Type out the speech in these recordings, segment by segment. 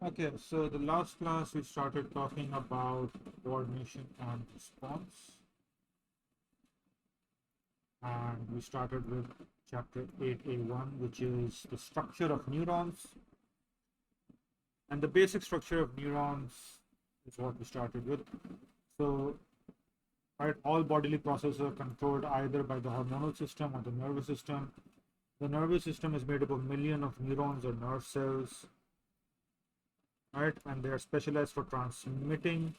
Okay, so the last class we started talking about coordination and response, and we started with chapter 8A1, which is the structure of neurons. And the basic structure of neurons is what we started with. So, right, all bodily processes are controlled either by the hormonal system or the nervous system. The nervous system is made up of millions of neurons or nerve cells, right, and they are specialized for transmitting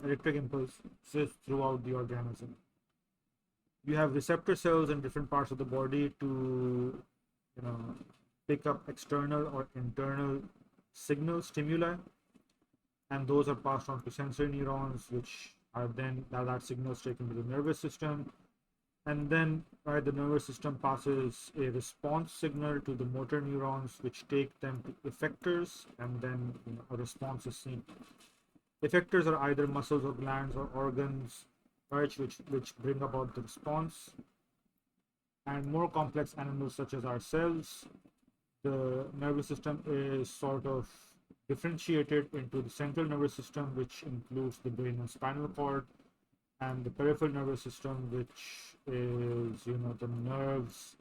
electric impulses throughout the organism. You have receptor cells in different parts of the body to, you know, pick up external or internal signal stimuli, and those are passed on to sensory neurons, which are then that signals taken to the nervous system, and then right, the nervous system passes a response signal to the motor neurons, which take them to effectors, and then a response is seen. Effectors are either muscles or glands or organs, right, which bring about the response. And more complex animals such as ourselves, the nervous system is sort of differentiated into the central nervous system, which includes the brain and spinal cord, and the peripheral nervous system, which is the nerves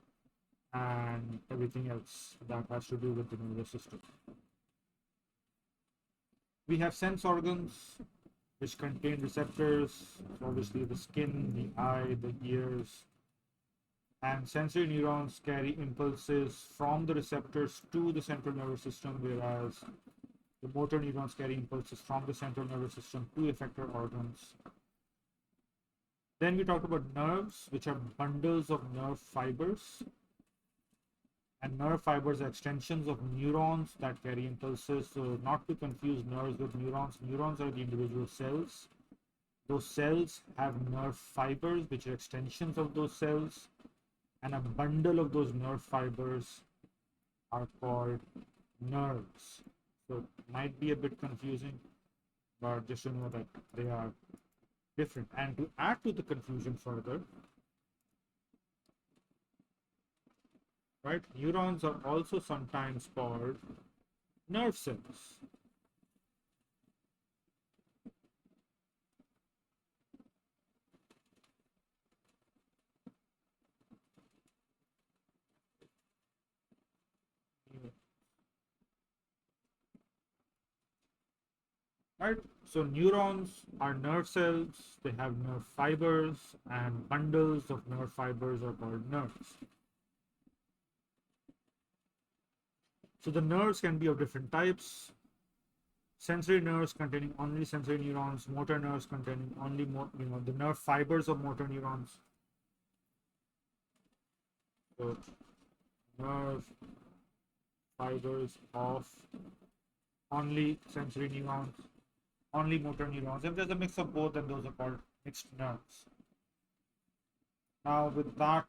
and everything else that has to do with the nervous system. We have sense organs which contain receptors, so obviously the skin, the eye, the ears, and sensory neurons carry impulses from the receptors to the central nervous system, whereas the motor neurons carry impulses from the central nervous system to effector organs. Then we talked about nerves, which are bundles of nerve fibers. And nerve fibers are extensions of neurons that carry impulses. So not to confuse nerves with neurons. Neurons are the individual cells. Those cells have nerve fibers, which are extensions of those cells. And a bundle of those nerve fibers are called nerves. So it might be a bit confusing, but just to know that they are different. And to add to the confusion further, right, neurons are also sometimes called nerve cells. Right, so neurons are nerve cells, they have nerve fibers, and bundles of nerve fibers are called nerves. So the nerves can be of different types. Sensory nerves containing only sensory neurons, motor nerves containing only the nerve fibers of motor neurons. So nerve fibers of only sensory neurons, only motor neurons. If there's a mix of both, then those are called mixed nerves. Now with that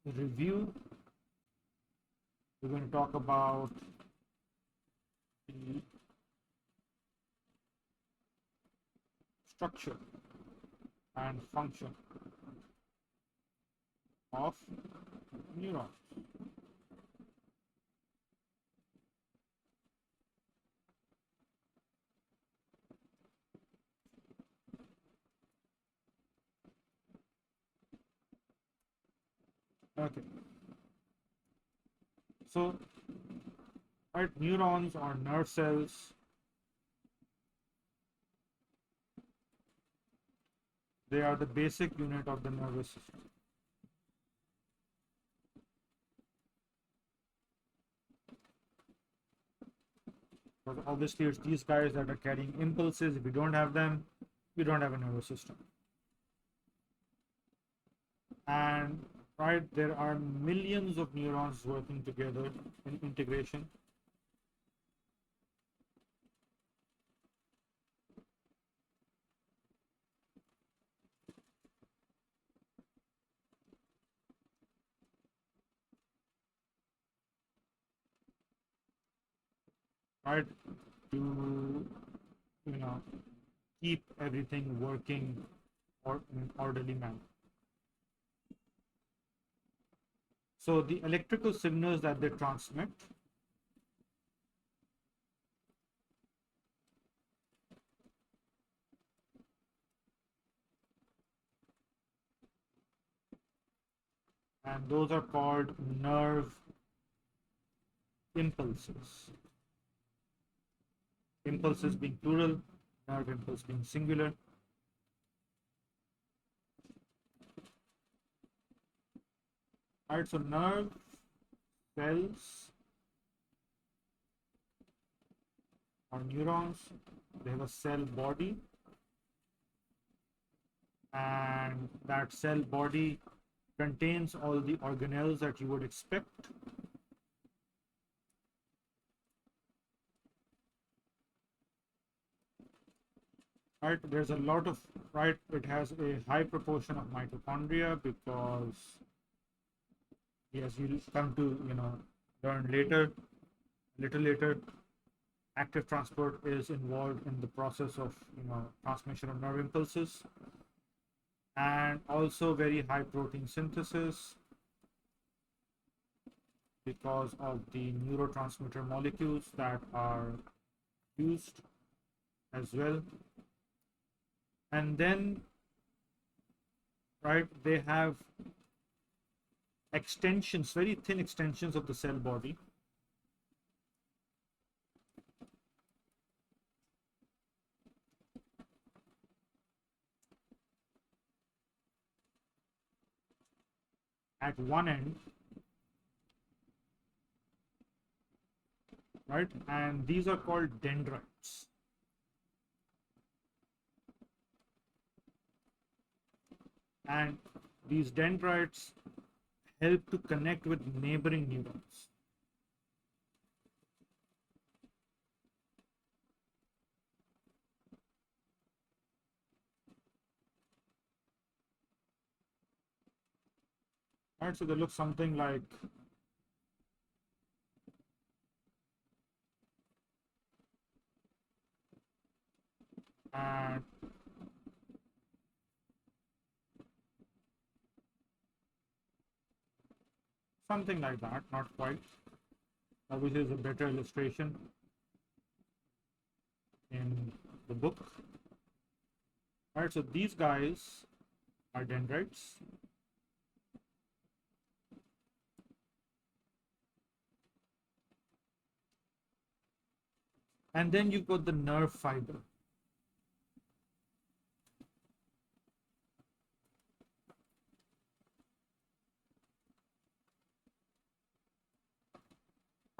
review, we're going to talk about the structure and function of neurons. Okay. So, right, neurons are nerve cells. They are the basic unit of the nervous system. But obviously, it's these guys that are carrying impulses. If we don't have them, we don't have a nervous system. And right, there are millions of neurons working together in integration. Right, to keep everything working or in an orderly manner. So the electrical signals that they transmit and those are called nerve impulses. Impulses being plural, nerve impulse being singular. Alright, so nerve cells or neurons, they have a cell body, and that cell body contains all the organelles that you would expect. Right, there's a lot of, right, it has a high proportion of mitochondria because, as you'll come to, learn later, a little later, active transport is involved in the process of, transmission of nerve impulses, and also very high protein synthesis because of the neurotransmitter molecules that are used as well. And then, right, they have extensions, very thin extensions of the cell body. At one end, right, and these are called dendrites. And these dendrites help to connect with neighboring neurons. Right, so they look something like and something like that, not quite. Which is a better illustration in the book. All right, so these guys are dendrites. And then you've got the nerve fiber.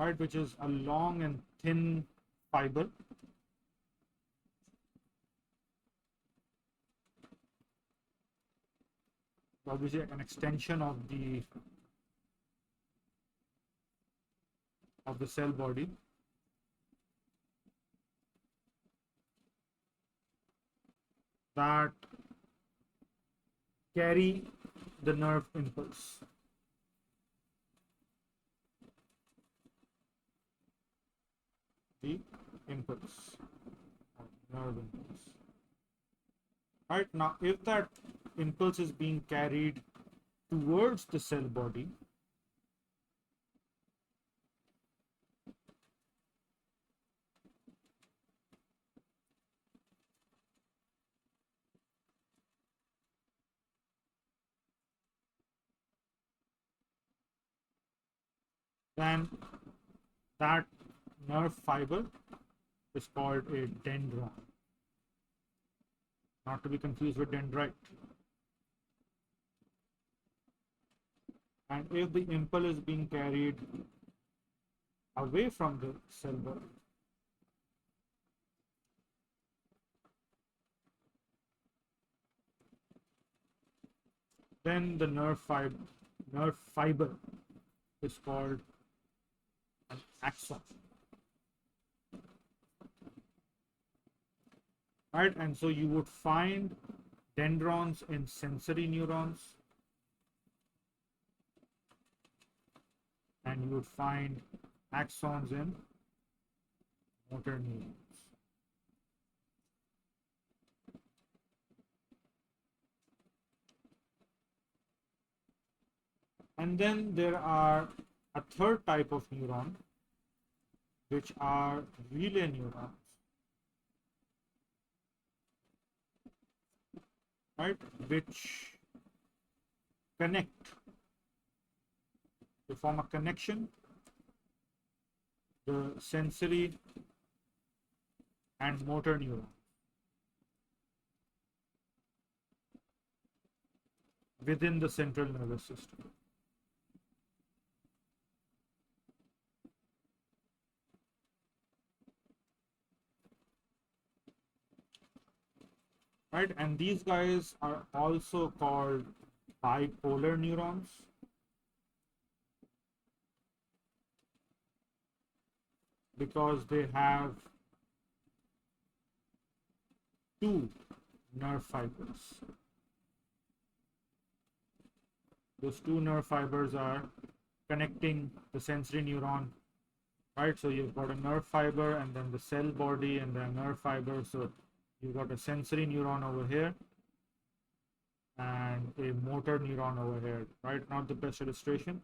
Right, which is a long and thin fiber. Obviously, an extension of the cell body. That carry the nerve impulse. The impulse, nerve impulse. Right, now, if that impulse is being carried towards the cell body, then that nerve fiber is called a dendron, not to be confused with dendrite. And if the impulse is being carried away from the cell body, then the nerve fiber is called an axon. Right, and so you would find dendrons in sensory neurons, and you would find axons in motor neurons. And then there are a third type of neuron, which are relay neurons. Right, which connect They form a connection, the sensory and motor neuron within the central nervous system. Right, and these guys are also called bipolar neurons because they have two nerve fibers. Those two nerve fibers are connecting the sensory neuron, right? So you've got a nerve fiber and then the cell body and then nerve fiber. So you've got a sensory neuron over here and a motor neuron over here, right? Not the best illustration,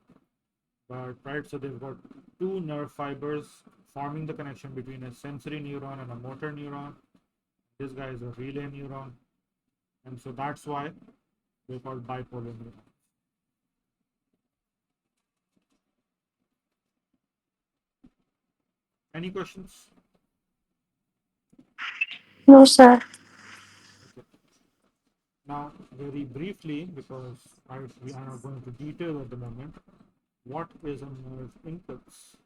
but right. So they've got two nerve fibers forming the connection between a sensory neuron and a motor neuron. This guy is a relay neuron, and so that's why they're called bipolar neurons. Any questions? No, sir. Okay. Now, very briefly, because we are not going to detail at the moment, what is a nerve impulse?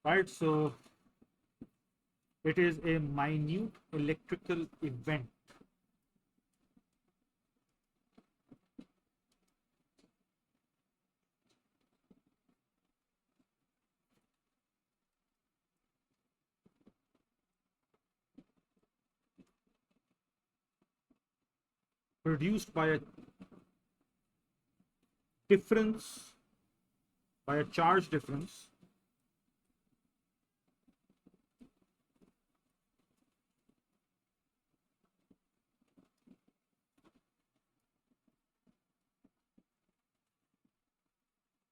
Right, so it is a minute electrical event produced by a difference, by a charge difference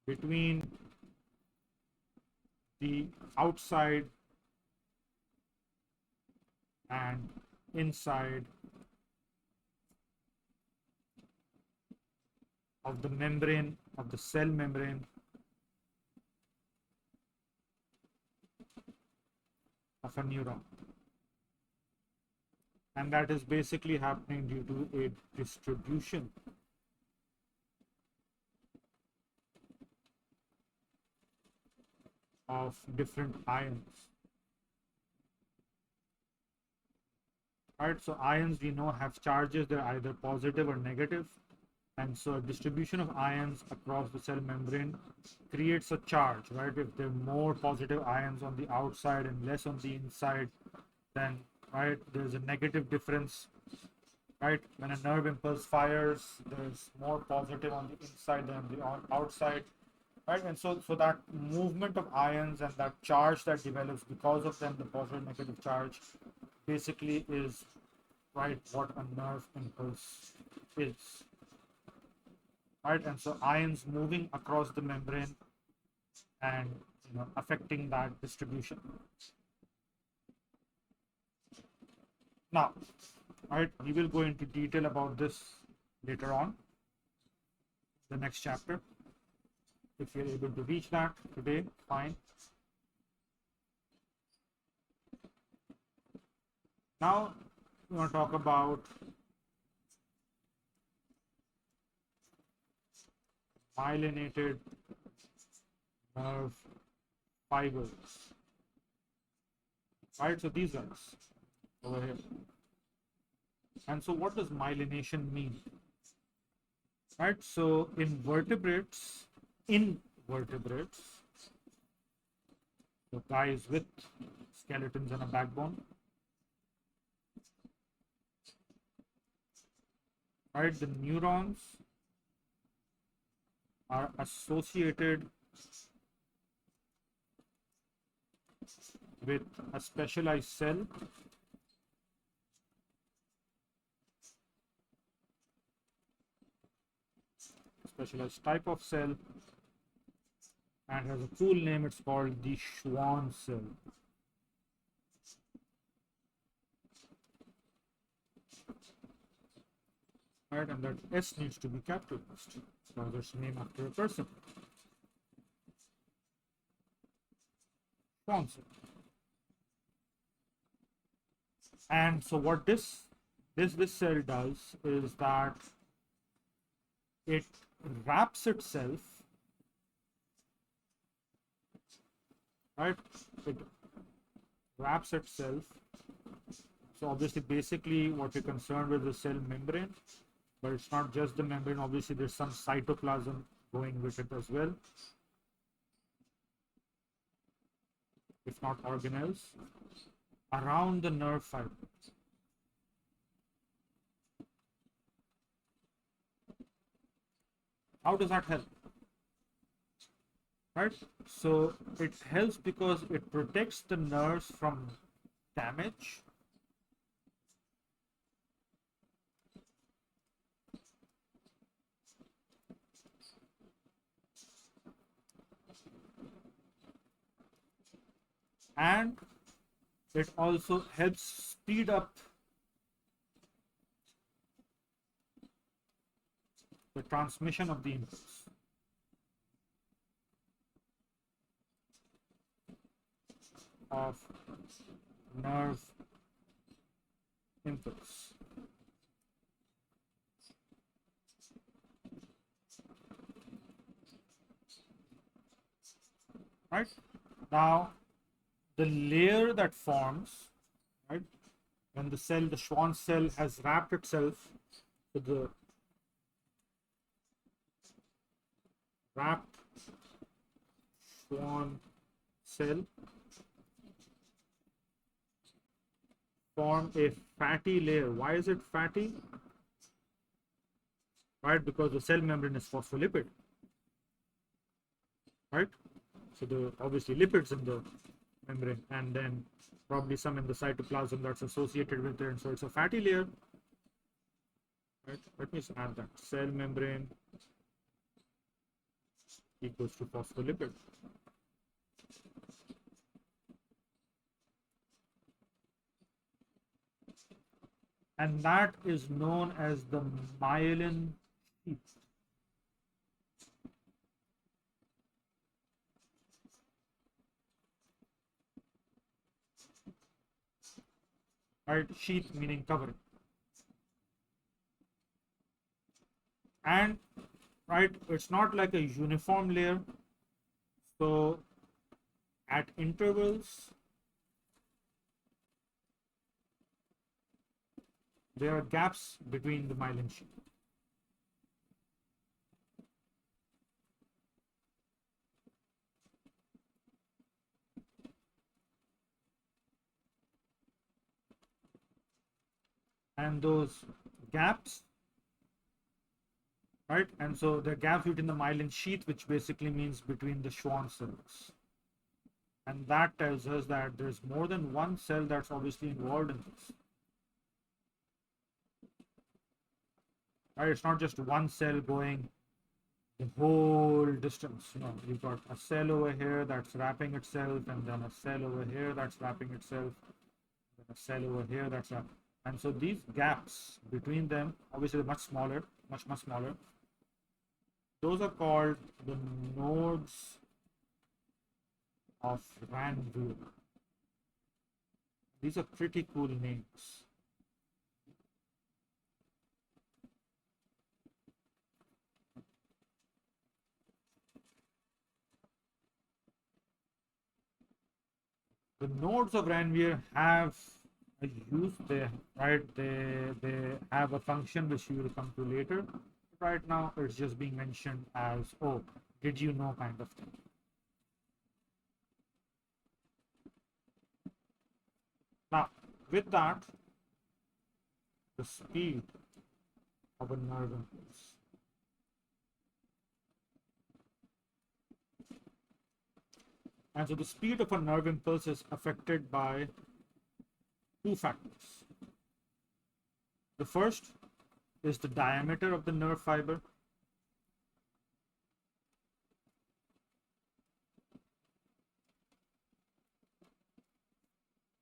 between the outside and inside of the membrane, of the cell membrane of a neuron. And that is basically happening due to a distribution of different ions. Right, so ions we know have charges, they're either positive or negative, and so a distribution of ions across the cell membrane creates a charge, right? If there are more positive ions on the outside and less on the inside, then right, there's a negative difference, right? When a nerve impulse fires, there's more positive on the inside than the outside, right? And so that movement of ions and that charge that develops because of them, the positive negative charge, basically is right what a nerve impulse is, right? And so ions moving across the membrane and affecting that distribution. Now, right, we will go into detail about this later on, the next chapter. If you're able to reach that today, fine. Now, we want to talk about myelinated nerve fibers. Right, so these guys over here. And so what does myelination mean? Right, so in vertebrates, the guys with skeletons and a backbone, right, the neurons are associated with a specialized cell, specialized type of cell, and has a cool name. It's called the Schwann cell. right? And that S needs to be capitalized because it's named after a person. Schwann cell. And so what this cell does is that it wraps itself, right? It wraps itself. So obviously, basically, what we're concerned with is cell membrane, but it's not just the membrane. Obviously, there's some cytoplasm going with it as well, if not organelles, around the nerve fibers. How does that help? Right? So it helps because it protects the nerves from damage. And it also helps speed up the transmission of the impulse. Of nerve impulse. Right? Now, the layer that forms, right, when the Schwann cell has wrapped itself with the wrapped Schwann cell, form a fatty layer. Why is it fatty? Right, because the cell membrane is phospholipid. Right? So the obviously lipids in the membrane, and then probably some in the cytoplasm that's associated with it. And so it's a fatty layer. Right? Let me add that. Cell membrane equals to phospholipid. And that is known as the myelin sheath. Right? Sheath meaning covering. And right, it's not like a uniform layer. So at intervals, there are gaps between the myelin sheath. And those gaps, right? And so the gaps between the myelin sheath, which basically means between the Schwann cells. And that tells us that there's more than one cell that's obviously involved in this. Right? It's not just one cell going the whole distance. You know, you've got a cell over here that's wrapping itself, and then a cell over here that's wrapping itself, and a cell over here that's wrapping. And so these gaps between them, obviously much smaller, much smaller. Those are called the nodes of Ranvier. These are pretty cool names. The nodes of Ranvier have a use there, right? They have a function which you will come to later. Right now, it's just being mentioned as, oh, did you know kind of thing. Now, with that, the speed of a nerve impulse. And so the speed of a nerve impulse is affected by two factors. The first is the diameter of the nerve fiber.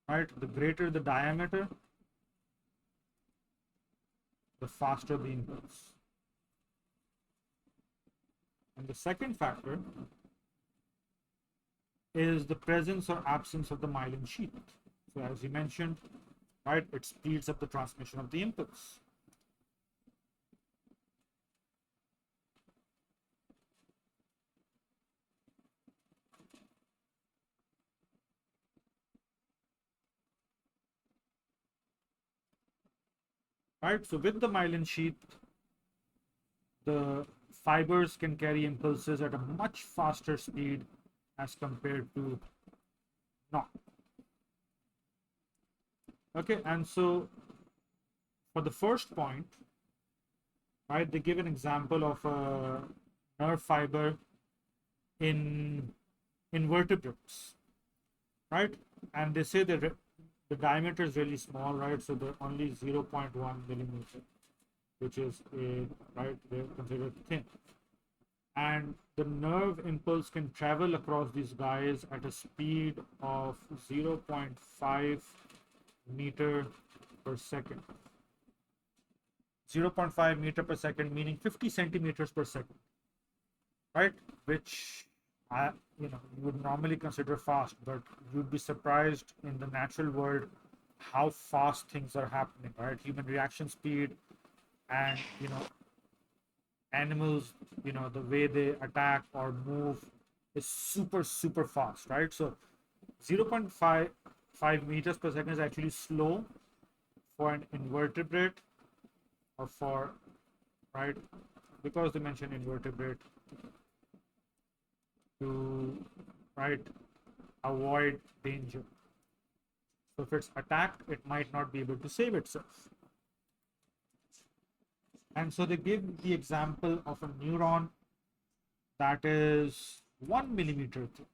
Right? The greater the diameter, the faster the impulse. And the second factor is the presence or absence of the myelin sheath. So as you mentioned, right, it speeds up the transmission of the impulse. Right, so with the myelin sheath, the fibers can carry impulses at a much faster speed as compared to not. Okay, and so for the first point, right, they give an example of a nerve fiber in invertebrates, right? And they say that the diameter is really small, right? So they're only 0.1 millimeter, which is right, they're considered thin. And the nerve impulse can travel across these guys at a speed of 0.5 meter per second. 0.5 meter per second, meaning 50 centimeters per second, right? Which you would normally consider fast, but you'd be surprised in the natural world how fast things are happening, right? Human reaction speed and animals, the way they attack or move is super fast, right? So 0.5 meters per second is actually slow for an invertebrate, or for, right, because they mention invertebrate to, right, avoid danger. So if it's attacked, it might not be able to save itself. And so they give the example of a neuron that is 1 millimeter thick.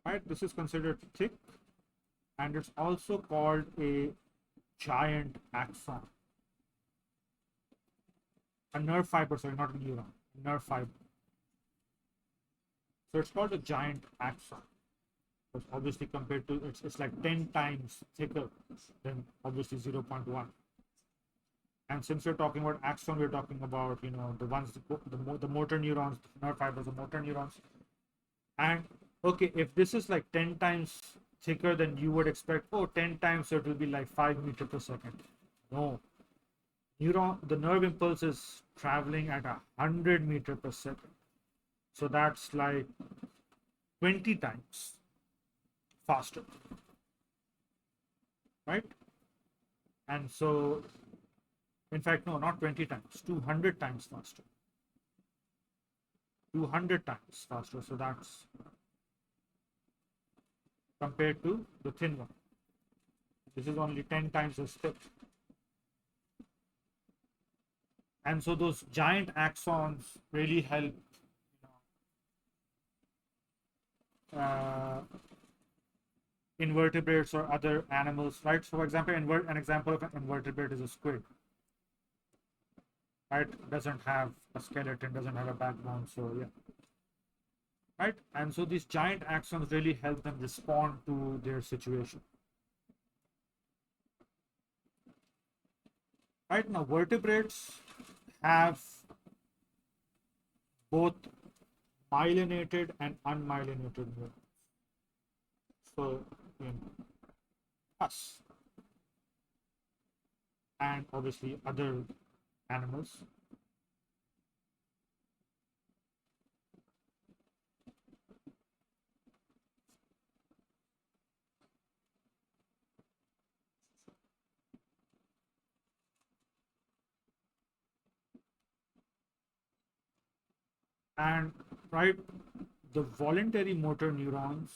Right, this is considered thick, and it's also called a giant axon. A nerve fiber, sorry, not a neuron, nerve fiber. So it's called a giant axon. But obviously compared to, it's like 10 times thicker than obviously 0.1. And since we're talking about axon, we're talking about, the ones, the motor neurons, the nerve fibers, the motor neurons. And okay, if this is like 10 times thicker, then you would expect, 10 times, so it will be like 5 meters per second. No. The nerve impulse is traveling at 100 meters per second. So that's like 20 times faster. Right? And so, in fact, no, not 20 times, 200 times faster. 200 times faster. So that's compared to the thin one. This is only 10 times as thick. And so those giant axons really help invertebrates or other animals, right? So for example, an example of an invertebrate is a squid, right? Doesn't have a skeleton, doesn't have a backbone, so yeah. Right? And so these giant axons really help them respond to their situation. Right, now vertebrates have both myelinated and unmyelinated neurons. So in us and obviously other animals, and right, the voluntary motor neurons,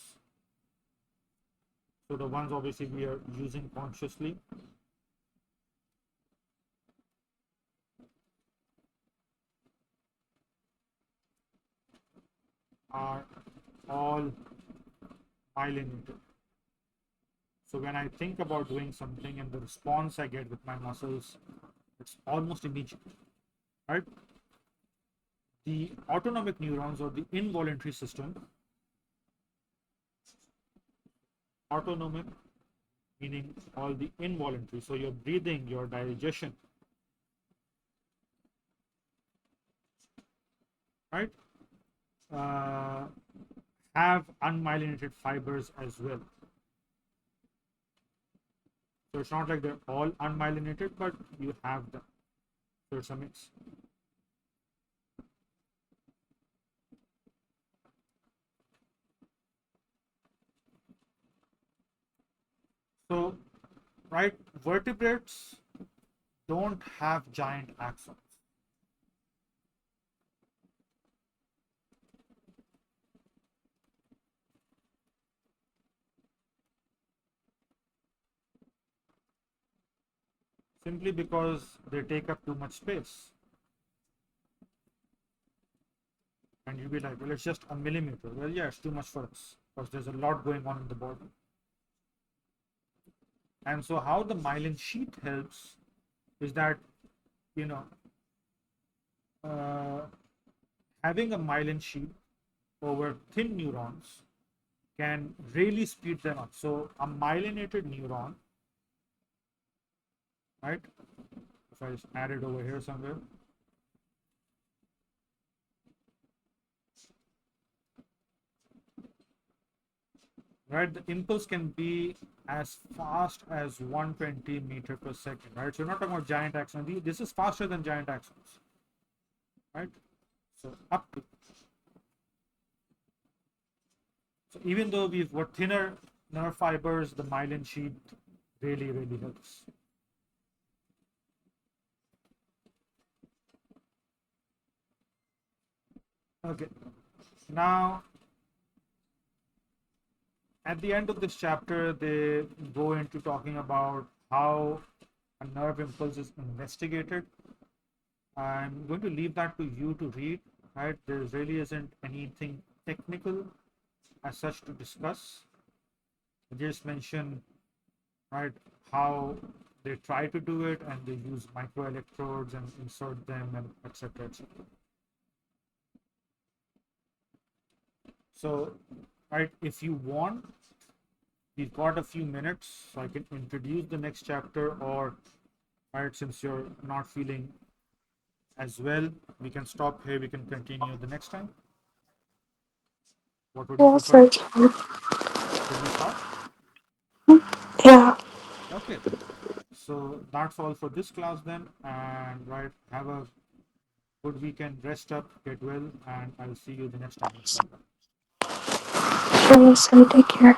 so the ones obviously we are using consciously, are all myelinated. So when I think about doing something and the response I get with my muscles, it's almost immediate, right? The autonomic neurons or the involuntary system autonomic, meaning all the involuntary. So your breathing, your digestion, right, have unmyelinated fibers as well. So it's not like they're all unmyelinated, but you have them. So it's a mix. So, right, vertebrates don't have giant axons. Simply because they take up too much space. And you'll be like, well, it's just a millimeter. Well, yeah, it's too much for us because there's a lot going on in the body. And so, how the myelin sheath helps is that, you know, uh, having a myelin sheath over thin neurons can really speed them up. So, a myelinated neuron, right? If I just add it over here somewhere. Right, the impulse can be as fast as 120 meter per second, right? So we're not talking about giant axons. This is faster than giant axons, right? So up to. So even though we've got thinner nerve fibers, the myelin sheath really, really helps. Okay, now at the end of this chapter, they go into talking about how a nerve impulse is investigated. I'm going to leave that to you to read, right? There really isn't anything technical as such to discuss. I just mention, right, how they try to do it and they use microelectrodes and insert them and etc. etc. So, right, if you want, we've got a few minutes, so I can introduce the next chapter, or right, since you're not feeling as well, we can stop here. We can continue the next time. What would you Yes, prefer? I can. Should we stop? Yeah. Okay. So that's all for this class then. And right, have a good weekend, rest up, get well, and I'll see you the next time, inshallah. Yes, I take care.